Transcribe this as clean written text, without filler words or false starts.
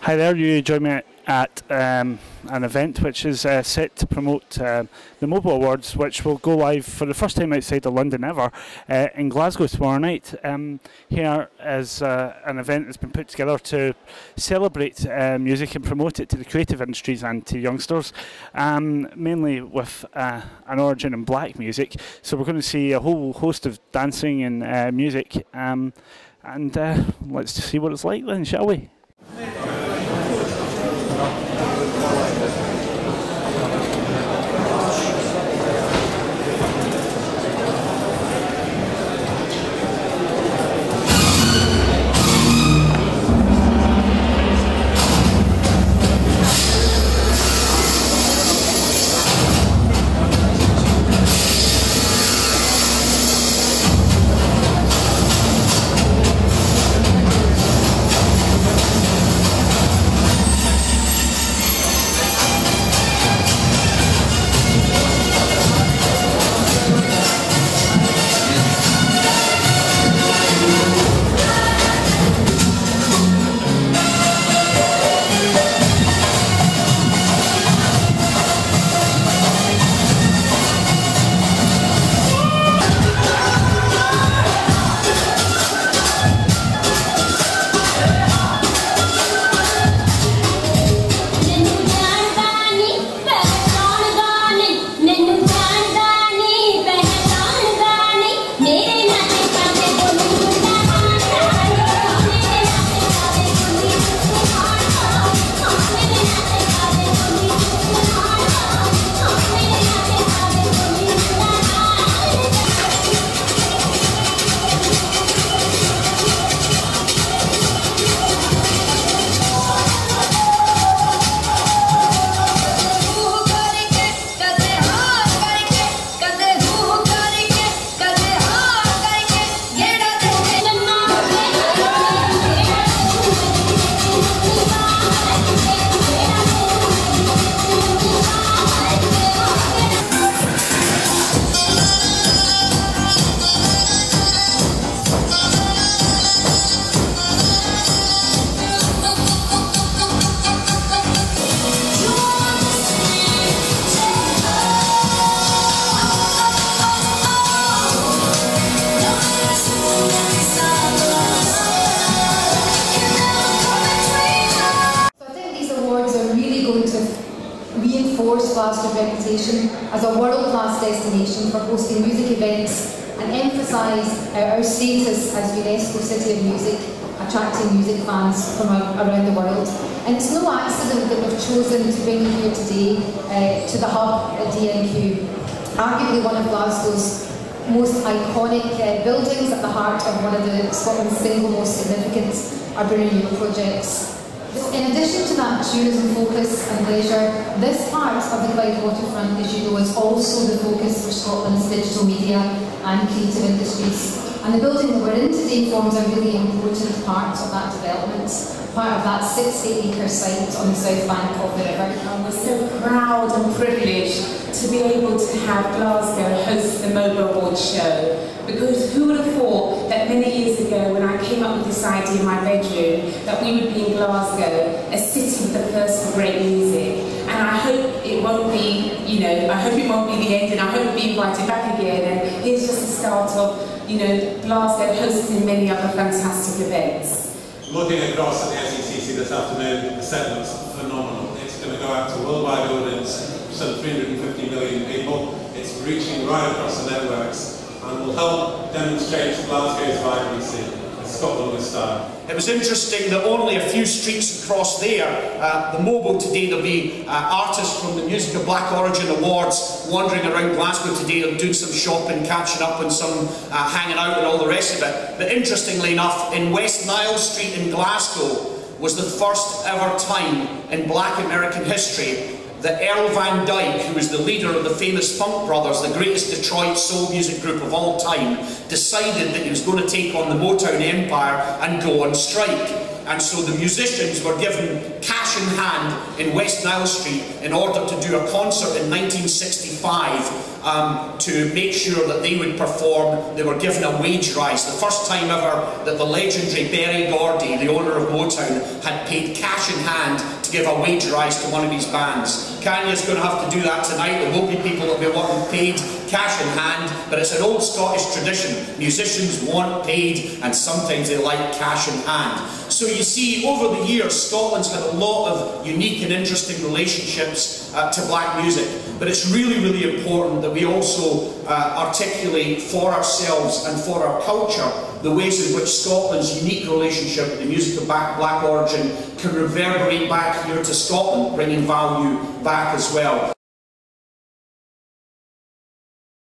Hi there, you join me at an event which is set to promote the MOBO Awards, which will go live for the first time outside of London ever in Glasgow tomorrow night. Here is an event that's been put together to celebrate music and promote it to the creative industries and to youngsters, mainly with an origin in black music. So we're going to see a whole host of dancing and music, and let's see what it's like then, shall we? Reinforce Glasgow's reputation as a world-class destination for hosting music events and emphasise our status as UNESCO City of Music, attracting music fans from around the world. And it's no accident that we've chosen to bring you here today to the hub at DNQ, arguably one of Glasgow's most iconic buildings at the heart of one of Scotland's single most significant urban renewal projects. In addition to that tourism focus and leisure, this part of the Clyde waterfront, as you know, is also the focus for Scotland's digital media and creative industries. And the building that we're in today forms a really important part of that development, part of that 60-acre site on the south bank of the river. And we're so proud and privileged to be able to have Glasgow host the MOBO Awards show. Because who would have thought that many years ago, when I came up with this idea in my bedroom, that we would be in Glasgow, a city with a thirst for great music. And I hope it won't be, I hope it won't be the end, and I hope we'll be invited back again. And here's just the start of, Glasgow hosting many other fantastic events. Looking across at the SECC this afternoon, the set looks phenomenal. It's going to go out to a worldwide audience, some 350 million people. It's reaching right across the networks, and will help demonstrate Glasgow's vibrancy, Scotland style. It was interesting that only a few streets across there, the MOBO today, there'll be artists from the Music of Black Origin Awards wandering around Glasgow today and doing some shopping, catching up and some hanging out and all the rest of it. But interestingly enough, in West Nile Street in Glasgow was the first ever time in Black American history that Earl Van Dyke, who was the leader of the famous Funk Brothers, the greatest Detroit soul music group of all time, decided that he was going to take on the Motown empire and go on strike. And so the musicians were given cash in hand in West Nile Street in order to do a concert in 1965 to make sure that they would perform. They were given a wage rise. The first time ever that the legendary Berry Gordy, the owner of Motown, had paid cash in hand to give a wage rise to one of his bands. Kanye's going to have to do that tonight. There will be people that will be wanting paid cash in hand, but it's an old Scottish tradition. Musicians want paid, and sometimes they like cash in hand. So you see, over the years, Scotland's had a lot of unique and interesting relationships to black music. But it's really, really important that we also articulate for ourselves and for our culture the ways in which Scotland's unique relationship with the music of black origin can reverberate back here to Scotland, bringing value back as well.